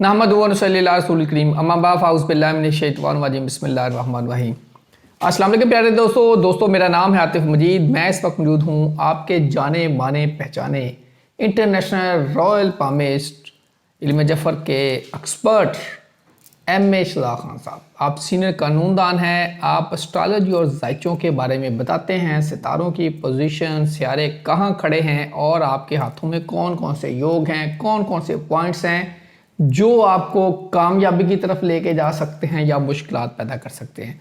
नहमदुहु व नसल्ली अला रसूलिल करीम अम्मा बाद फ़ाऊज़ु बिल्लाहि मिनश शैतानिर रजीम बिस्मिल्लाहिर रहमानिर रहीम। अस्सलाम वालेकुम प्यारे दोस्तों मेरा नाम है आतिफ मजीद। मैं इस वक्त मौजूद हूँ आपके जाने माने पहचाने इंटरनेशनल रॉयल पामिस्ट इल्म जफ़र के एक्सपर्ट MA शहज़ाद खान साहब। आप सीनियर कानूनदान हैं। आप एस्ट्रोलॉजी और जायचों के बारे में बताते हैं, सितारों की पोजीशन, सियारे कहाँ खड़े हैं और आपके हाथों में कौन कौन से योग हैं, कौन कौन से पॉइंट्स हैं जो आपको कामयाबी की तरफ लेके जा सकते हैं या मुश्किलात पैदा कर सकते हैं।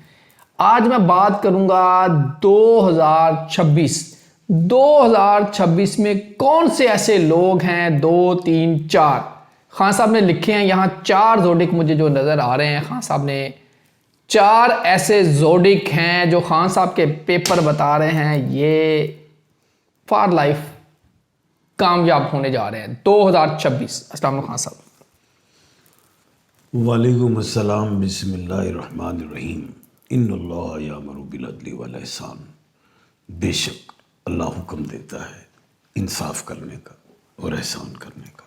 आज मैं बात करूंगा 2026 में कौन से ऐसे लोग हैं, 2 3 4 खान साहब ने लिखे हैं यहाँ 4 जोडिक मुझे जो नज़र आ रहे हैं। खान साहब ने 4 ऐसे जोडिक हैं जो खान साहब के पेपर बता रहे हैं ये फॉर लाइफ कामयाब होने जा रहे हैं 2026। अस्सलाम वालेकुम खान साहब। वालेकुम अस्सलाम बिस्मिल्लाहिर्रहमानिर्रहीम। इन्नल्लाह यामुरु बिल अदली वल इहसान। बेशक अल्लाह हुक्म देता है इंसाफ करने का और एहसान करने का।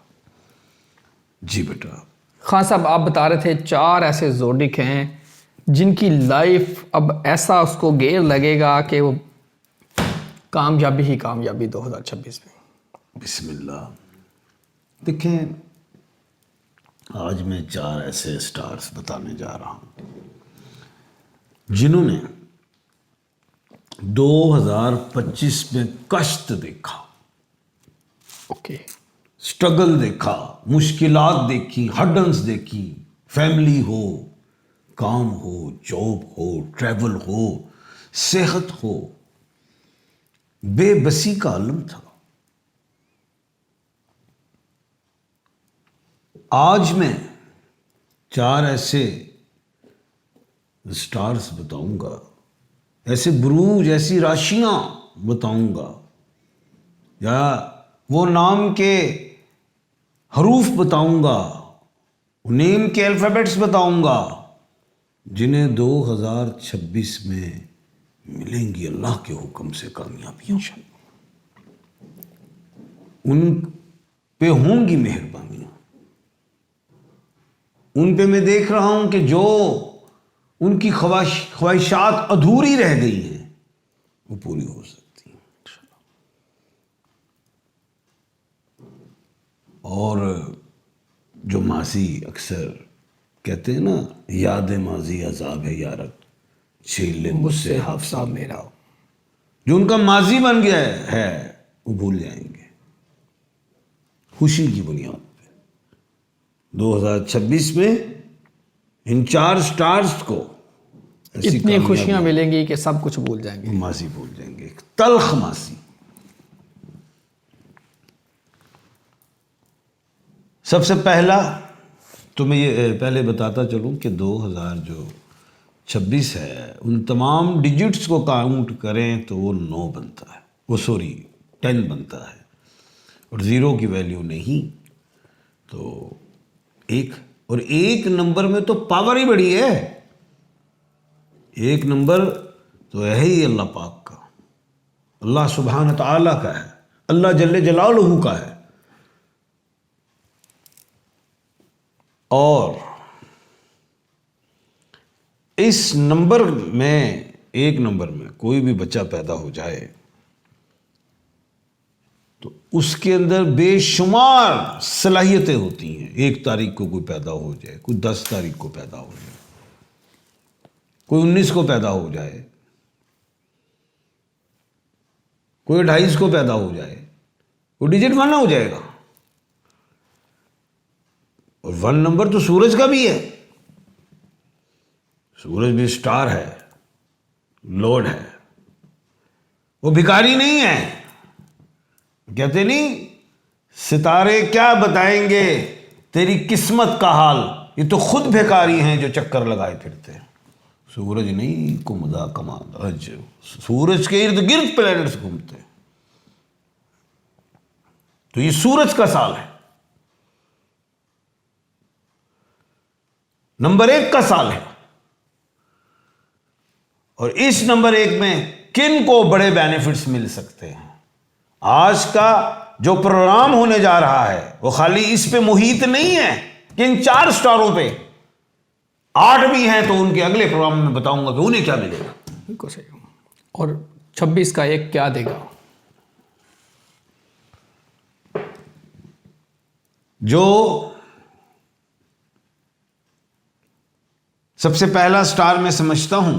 जी बेटा। खान साहब आप बता रहे थे 4 ऐसे जोडिक हैं जिनकी लाइफ अब ऐसा उसको गेर लगेगा कि वो कामयाबी ही कामयाबी 2026 में। बिस्मिल्लाह। देखें, आज मैं 4 ऐसे स्टार्स बताने जा रहा हूं जिन्होंने 2025 में कष्ट देखा, ओके, स्ट्रगल देखा, मुश्किलात देखी, हर्डल्स देखी। फैमिली हो, काम हो, जॉब हो, ट्रैवल हो, सेहत हो, बेबसी का आलम था। आज मैं 4 ऐसे स्टार्स बताऊंगा, ऐसे बुरूज, ऐसी राशियां बताऊंगा, या वो नाम के हरूफ बताऊंगा, नेम के अल्फ़ाबेट्स बताऊंगा जिन्हें 2026 में मिलेंगी अल्लाह के हुक्म से कामयाबियां। उन पे होंगी मेहरबानियां। उन पे मैं देख रहा हूं कि जो उनकी ख्वाहिशात अधूरी रह गई हैं वो पूरी हो सकती हैं। और जो माजी अक्सर कहते हैं ना, याद माजी अजाब है यारत, छीन ले मुझसे हाफसा मेरा। जो उनका माजी बन गया है वो भूल जाएंगे खुशी की बुनियाद पे। 2026 में इन 4 स्टार्स को इतनी खुशियां मिलेंगी कि सब कुछ भूल जाएंगे, माजी भूल जाएंगे, तल्ख माजी। सबसे पहला तो मैं ये पहले बताता चलूं कि 2026 है, उन तमाम डिजिट्स को काउंट करें तो वो 9 बनता है, वो 10 बनता है, और 0 की वैल्यू नहीं तो 1। और 1 नंबर में तो पावर ही बड़ी है। 1 नंबर तो है ही अल्लाह पाक का, अल्लाह सुब्हान तआला का है, अल्लाह जल्ले जलालहू का है। और इस नंबर में, 1 नंबर में कोई भी बच्चा पैदा हो जाए तो उसके अंदर बेशुमार सलाहियतें होती हैं। 1 तारीख को कोई पैदा हो जाए, कोई 10 तारीख को पैदा हो जाए, कोई 19 को पैदा हो जाए, कोई 28 को पैदा हो जाए, वो डिजिट 1 हो जाएगा। और 1 नंबर तो सूरज का भी है। सूरज भी स्टार है, लॉर्ड है, वो भिखारी नहीं है। कहते नहीं, सितारे क्या बताएंगे तेरी किस्मत का हाल, ये तो खुद भिखारी हैं जो चक्कर लगाए फिरते हैं। सूरज नहीं, कुमदा कमाद, सूरज के इर्द गिर्द प्लैनेट्स घूमते हैं। तो ये सूरज का साल है, नंबर 1 का साल है। और इस नंबर 1 में किन को बड़े बेनिफिट्स मिल सकते हैं। आज का जो प्रोग्राम होने जा रहा है वो खाली इस पे मुहित नहीं है, कि इन 4 स्टारों पे 8 भी हैं, तो उनके अगले प्रोग्राम में बताऊंगा कि उन्हें क्या मिलेगा। बिल्कुल सही। और 26 का 1 क्या देगा? जो सबसे पहला स्टार मैं समझता हूं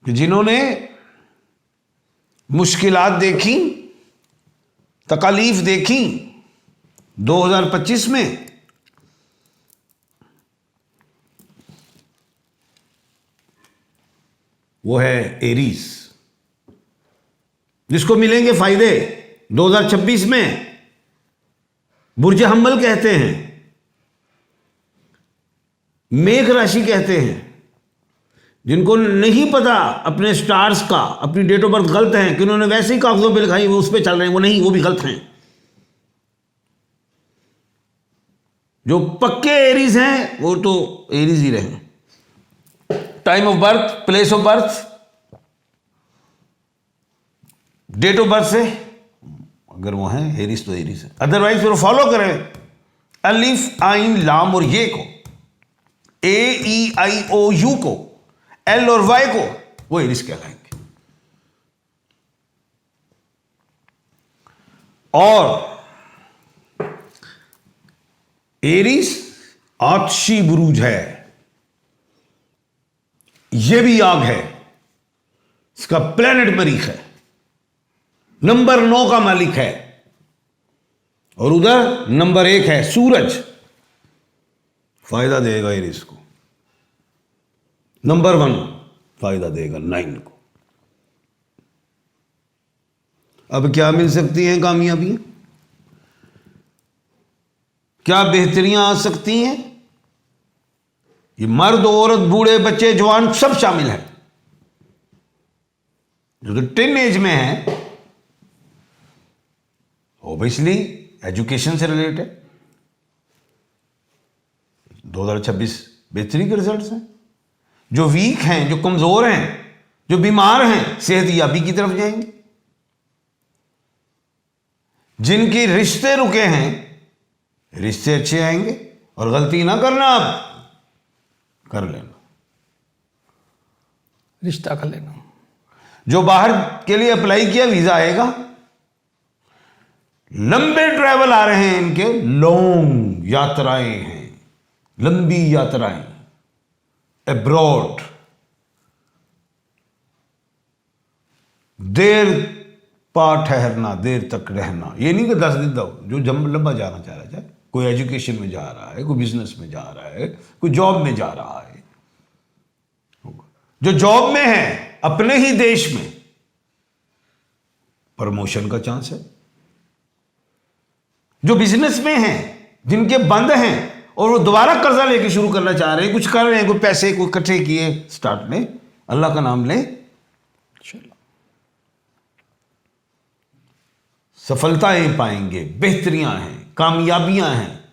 कि जिन्होंने मुश्किलात देखी, तकालीफ देखी 2025 में, वो है एरीज, जिसको मिलेंगे फायदे 2026 में। बुर्ज हम्मल कहते हैं, मेघ राशि कहते हैं। जिनको नहीं पता अपने स्टार्स का, अपनी डेट ऑफ बर्थ गलत है कि उन्होंने वैसे ही कागजों पे लिखाई, वो उस पे चल रहे हैं, वो नहीं, वो भी गलत हैं। जो पक्के एरीज हैं वो तो एरीज ही रहे। Time of birth, place of birth, date of birth से अगर वो हैं एरीज तो एरीज है। अदरवाइज फिर फॉलो करें अलिफ आइन लाम और ये को, AEIOU को, L और Y को, वो एरीज कहलाएंगे। और एरीज आतशी बुरूज है, यह भी आग है, इसका प्लेनेट मरीख है, नंबर 9 का मालिक है, और उधर नंबर 1 है सूरज। फायदा देगा एरीज को। नंबर 1 फायदा देगा 9 को। अब क्या मिल सकती हैं कामयाबियां, क्या बेहतरियां आ सकती हैं? ये मर्द, औरत, बूढ़े, बच्चे, जवान सब शामिल हैं। जो तो 10 एज में है, ओबियसली एजुकेशन से रिलेटेड है। 2026 बेहतरीन के रिजल्ट्स हैं। जो वीक हैं, जो कमजोर हैं, जो बीमार हैं, सेहतयाबी की तरफ जाएंगे। जिनके रिश्ते रुके हैं, रिश्ते अच्छे आएंगे। और गलती ना करना, आप कर लेना, रिश्ता कर लेना। जो बाहर के लिए अप्लाई किया, वीजा आएगा। लंबे ट्रैवल आ रहे हैं इनके, लॉन्ग यात्राएं हैं, लंबी यात्राएं अब्रॉड। देर पा ठहरना, देर तक रहना, ये नहीं कि 10 दिन दो। जो लंबा जाना चाह रहा है, कोई एजुकेशन में जा रहा है, कोई बिजनेस में जा रहा है, कोई जॉब में जा रहा है। जो जॉब में है अपने ही देश में, प्रमोशन का चांस है। जो बिजनेस में हैं, जिनके बंद हैं और वो दोबारा कर्जा लेके शुरू करना चाह रहे हैं, कुछ कर रहे हैं, कोई पैसे को इकट्ठे किए, स्टार्ट में अल्लाह का नाम लें, सफलताएं पाएंगे, बेहतरियां हैं, कामयाबियां हैं।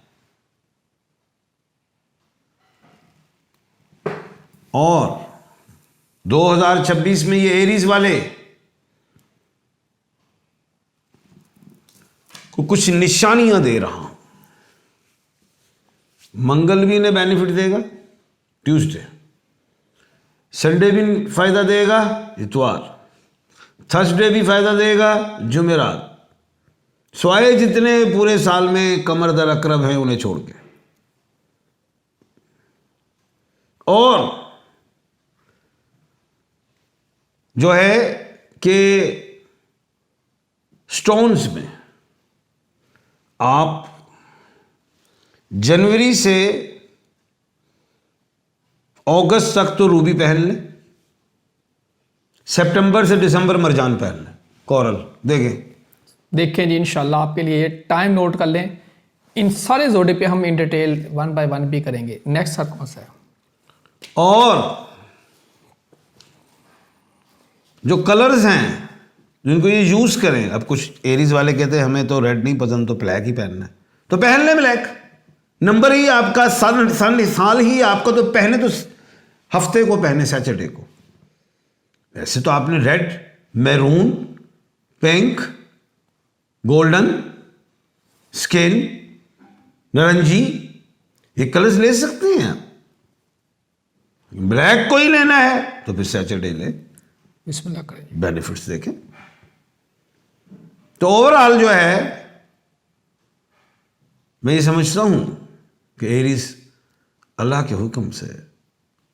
और 2026 में ये एरीज वाले को कुछ निशानियां दे रहा हूं। मंगल भी इन्हें बेनिफिट देगा, ट्यूसडे। संडे भी फायदा देगा, इतवार। थर्सडे भी फायदा देगा, जुमेरात। स्वाए जितने पूरे साल में कमर दर अकरब हैं उन्हें छोड़ के। और जो है कि स्टोन्स में आप जनवरी से अगस्त तक तो रूबी पहन लें, सितंबर से दिसंबर मरजान पहन लें, कोरल देखें जी। इंशाल्लाह आपके लिए ये टाइम नोट कर लें। इन सारे जोड़े पे हम इन डिटेल 1 बाय 1 भी करेंगे। नेक्स्ट सर कौन सा है? और जो कलर्स हैं जिनको ये यूज करें, अब कुछ एरीज वाले कहते हैं हमें तो रेड नहीं पसंद, तो ब्लैक ही पहनना है, तो पहन ले ब्लैक। नंबर ही आपका साल ही आपका, तो पहने तो हफ्ते को पहने, सैटरडे को। ऐसे तो आपने red, maroon, pink, golden, skin, नारंगी, एक कलर्स ले सकते हैं आप। ब्लैक को ही लेना है तो फिर सैटरडे ले, बिस्मिल्लाह करें। बेनिफिट्स देखें। तो ओवरऑल जो है मैं ये समझता हूं कि एरीज अल्लाह के हुक्म से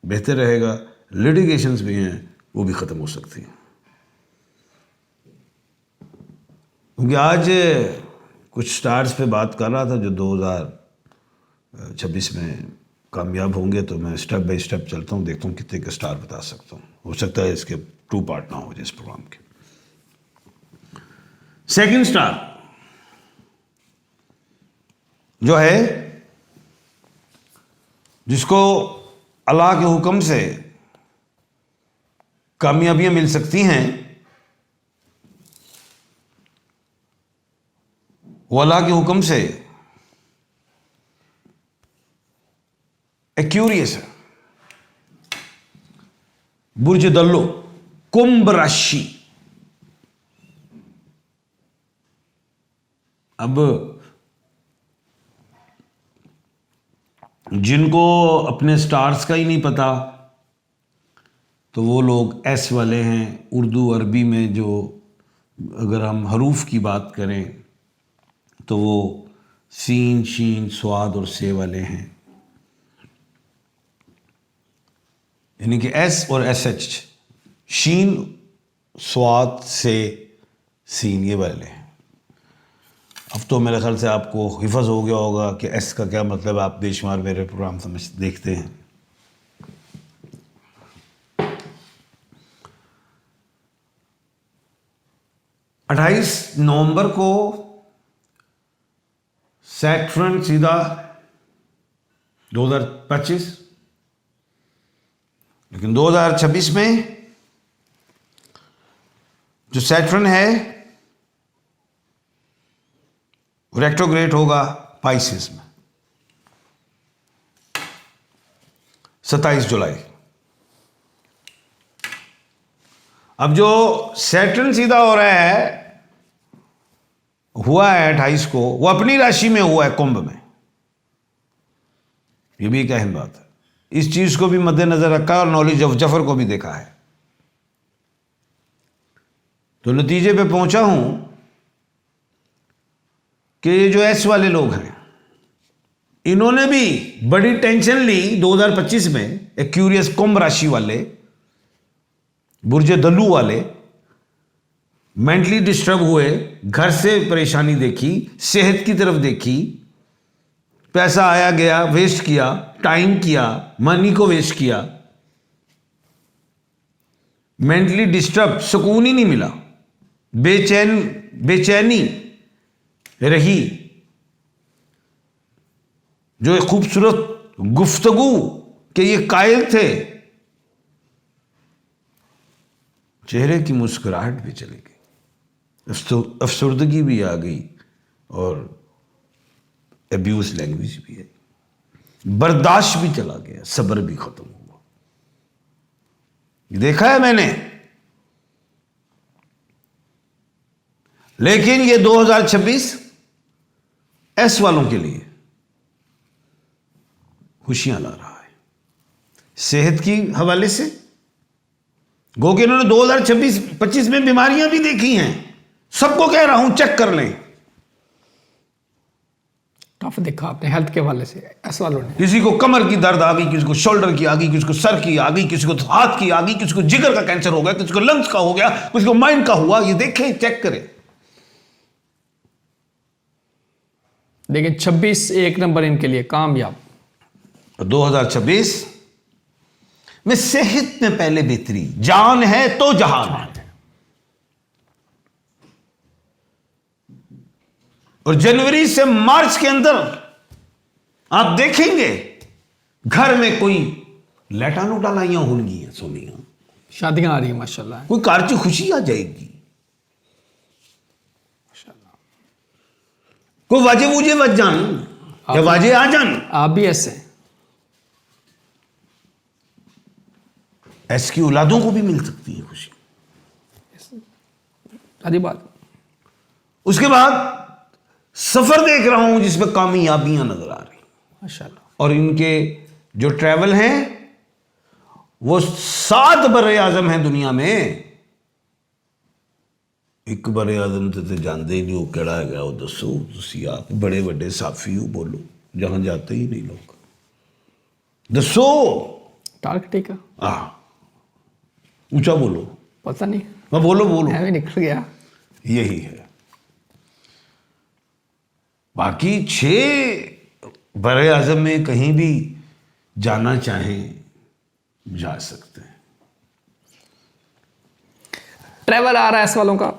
बेहतर रहेगा। लिटिगेशंस भी हैं, वो भी खत्म हो सकती हैं। क्योंकि आज कुछ स्टार्स पे बात कर रहा था जो 2026 में कामयाब होंगे, तो मैं स्टेप बाय स्टेप चलता हूँ, देखता हूँ कितने के स्टार बता सकता हूँ। हो सकता है इसके 2 पार्ट ना हो जाए इस प्रोग्राम के। सेकंड स्टार जो है, जिसको अल्लाह के हुक्म से कामयाबियां मिल सकती हैं, वो अल्लाह के हुक्म से एक्यूरियस है। बुर्ज दल्लो, कुंभ राशि। अब जिनको अपने स्टार्स का ही नहीं पता, तो वो लोग एस वाले हैं। उर्दू अरबी में जो अगर हम हरूफ की बात करें तो वो सीन, शीन, स्वाद और से वाले हैं। यानी कि एस और एस एच, शीन, स्वाद, से, सीन, ये वाले हैं। अब तो मेरे ख्याल से आपको हिफज हो गया होगा कि एस का क्या मतलब। आप बेशुमार मेरे प्रोग्राम समझ देखते हैं। अट्ठाईस नवंबर को सैटर्न सीधा 2025, लेकिन 2026 में जो सैटर्न है रेट्रोग्रेड होगा पाइसेस में 27 जुलाई। अब जो सैटर्न सीधा हो रहा है, हुआ है 28 को, वो अपनी राशि में हुआ है, कुंभ में। ये भी एक अहम बात है। इस चीज को भी मद्देनजर रखा और नॉलेज ऑफ जफर को भी देखा है। तो नतीजे पे पहुंचा हूं कि ये जो एस वाले लोग हैं, इन्होंने भी बड़ी टेंशन ली 2025 में। एक्यूरियस कुंभ राशि वाले, बुर्ज दल्लू वाले मेंटली डिस्टर्ब हुए, घर से परेशानी देखी, सेहत की तरफ देखी, पैसा आया गया वेस्ट किया, टाइम किया, मनी को वेस्ट किया, मेंटली डिस्टर्ब, सुकून ही नहीं मिला, बेचैनी रही। जो एक खूबसूरत गुफ्तगू के ये कायल थे, चेहरे की मुस्कुराहट भी चली गई, अफसुर्दगी भी आ गई और अब्यूज लैंग्वेज भी आई, बर्दाश्त भी चला गया, सब्र भी खत्म हुआ। देखा है मैंने। लेकिन ये 2026 एस वालों के लिए खुशियां ला रहा है सेहत की हवाले से। गो कि इन्होंने 2026-25 में बीमारियां भी देखी हैं। सबको कह रहा हूं चेक कर लें। टफ देखा आपने हेल्थ के हवाले से एस वालों ने। किसी को कमर की दर्द आ गई, किसी को शोल्डर की आ गई, किसी को सर की आ गई, किसी को हाथ की आ गई, किसी को जिगर का कैंसर हो गया, किसी को लंग्स का हो गया, किसी को माइंड का हुआ। ये देखें, चेक करें। लेकिन 26 एक नंबर इनके लिए कामयाब। 2026 में सेहत में पहले बेहतरी, जान है तो जहान है। और जनवरी से मार्च के अंदर आप देखेंगे घर में कोई लैटानो डालाइयां होंगी, सोनिया, शादियां आ रही है माशाल्लाह। कोई कारची खुशी आ जाएगी, कोई वाजे मुझे बच जान या वाजे आ जान। आप भी ऐसे ऐसी औलादों को भी मिल सकती है खुशी। सारी बात। उसके बाद सफर देख रहा हूं जिसमें कामयाबियां नजर आ रही माशाल्लाह। और इनके जो ट्रैवल हैं वो 7 बरे आजम हैं दुनिया में। एक बरे आजम तो जानते ही नहीं वो केड़ा है वो दसो तुसी आप बड़े बड़े साफी हो बोलो जहां जाते ही नहीं लोग दसो टार्कटिका ऊंचा बोलो पता नहीं मैं बोलो मैं भी निकल गया। यही है। बाकी 6 बरे आजम में कहीं भी जाना चाहें जा सकते हैं। ट्रैवल आ रहा है इस वालों का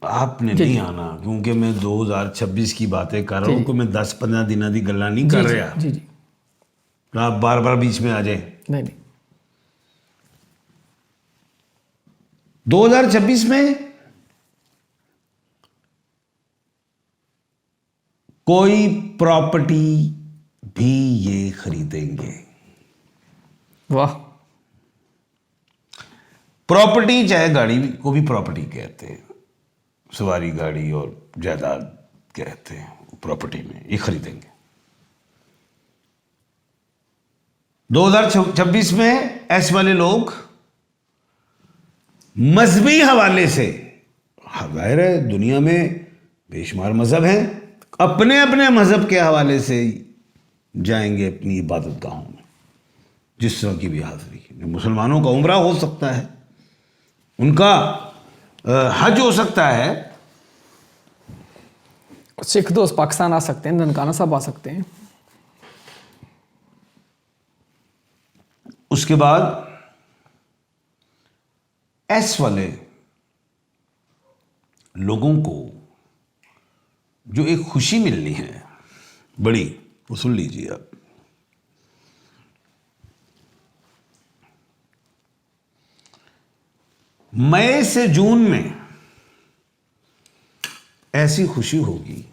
आपने नहीं आना क्योंकि मैं 2026 की बातें कर रहा हूं कि मैं 10-15 दिनों की गल्ला नहीं कर रहा। जी जी आप बार बार बीच में आ जाए। नहीं 2026 में कोई प्रॉपर्टी भी ये खरीदेंगे। वाह। प्रॉपर्टी चाहे गाड़ी को भी प्रॉपर्टी कहते हैं, सवारी गाड़ी और जायदाद कहते हैं प्रॉपर्टी में, ये खरीदेंगे। 2026 में ऐसे वाले लोग मजहबी हवाले से, जाहिर है दुनिया में बेशुमार मजहब हैं, अपने अपने मजहब के हवाले से जाएंगे अपनी इबादत गाहों में, जिस तरह की भी हाजिरी। मुसलमानों का उम्रा हो सकता है, उनका हज हो सकता है, सिख दोस्त पाकिस्तान आ सकते हैं, ननकाना साहब आ सकते हैं। उसके बाद एस वाले लोगों को जो एक खुशी मिलनी है बड़ी, वो सुन लीजिए आप। मई से जून में ऐसी खुशी होगी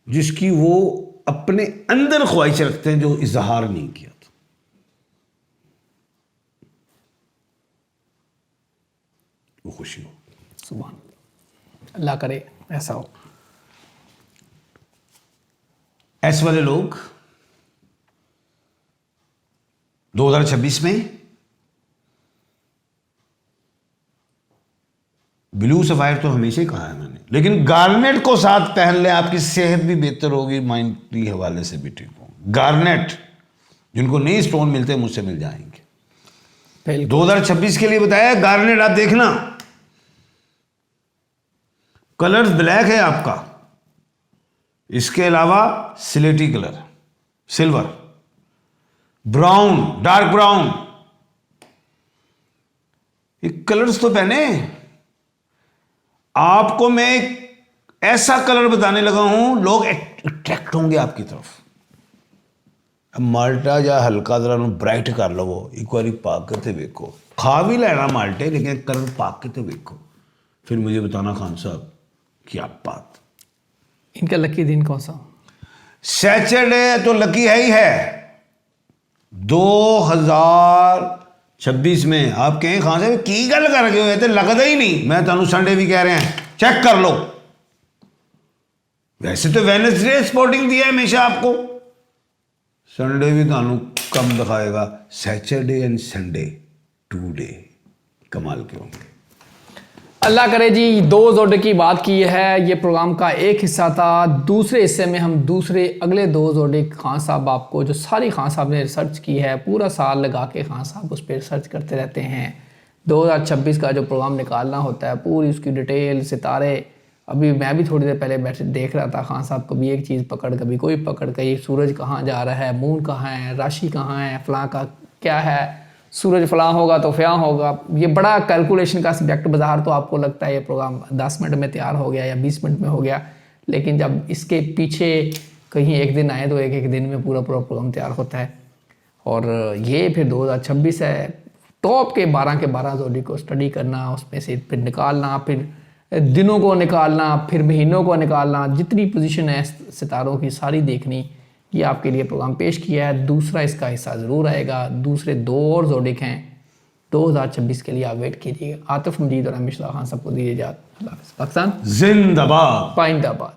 जिसकी वो अपने अंदर ख्वाहिश रखते हैं जो इजहार नहीं किया था। वो खुशी हो। सुभान अल्लाह करे ऐसा हो। ऐसे वाले लोग 2026 में ब्लू सफायर तो हमेशा ही कहा है मैंने, लेकिन गार्नेट को साथ पहन ले, आपकी सेहत भी बेहतर होगी, माइंड के हवाले से भी ठीक होगी। गार्नेट जिनको नए स्टोन मिलते हैं मुझसे मिल जाएंगे। 2026 के लिए बताया गार्नेट, आप देखना कलर ब्लैक है आपका, इसके अलावा सिलेटी colour, silver, brown, dark brown, ये कलर्स तो पहने। आपको मैं एक ऐसा कलर बताने लगा हूं, लोग अट्रैक्ट होंगे आपकी तरफ। अब माल्टा या हल्का जरा ब्राइट कर लो, एक बार पाक के देखो, खा भी लेना माल्टे, लेकिन कलर पाक के देखो, फिर मुझे बताना खान साहब क्या बात। इनका लकी दिन कौन सा? सैटरडे तो लकी है ही है। 2026 में आप कहें खान साहब की गल कर रहे हो, तो लगता ही नहीं। मैं तुहानू संडे भी कह रहे हैं, चेक कर लो। वैसे तो वेडनेसडे स्पोर्टिंग दिया है हमेशा आपको, संडे भी तुहानू कम दिखाएगा। सैटरडे एंड संडे 2 डे कमाल के होंगे। अल्लाह करे जी। 2 जोड़े की बात की है, ये प्रोग्राम का एक हिस्सा था। दूसरे हिस्से में हम दूसरे अगले 2 जोड़े खान साहब आपको, जो सारी खान साहब ने रिसर्च की है, पूरा साल लगा के खान साहब उस पर रिसर्च करते रहते हैं। 2026 का जो प्रोग्राम निकालना होता है, पूरी उसकी डिटेल, सितारे। अभी मैं भी थोड़ी देर पहले बैठे देख रहा था, खान साहब कभी एक चीज़ पकड़, कभी कोई पकड़, कहीं सूरज कहाँ जा रहा है, मून कहाँ है, राशि कहाँ है, फलां का क्या है, सूरज फलां होगा तो फ्यां होगा। ये बड़ा कैलकुलेशन का सब्जेक्ट। बाजार तो आपको लगता है ये प्रोग्राम 10 मिनट में तैयार हो गया या 20 मिनट में हो गया, लेकिन जब इसके पीछे कहीं एक दिन आए तो एक दिन में पूरा प्रोग्राम तैयार होता है। और ये फिर 2026 है, टॉप के 12 जोड़ी को स्टडी करना, उसमें से फिर निकालना, फिर दिनों को निकालना, फिर महीनों को निकालना, जितनी पोजीशन है सितारों की सारी देखनी। ये आपके लिए प्रोग्राम पेश किया है। दूसरा इसका हिस्सा ज़रूर आएगा। दूसरे 2 और जोड़िक हैं 2026 के लिए, आप वेट कीजिएगा। आतिफ मजीद और अमिश खान सबको दीजिए इजाज़त। अल्लाह हाफ़िज़। पाकिस्तान जिंदाबाद, पाइंदाबाद।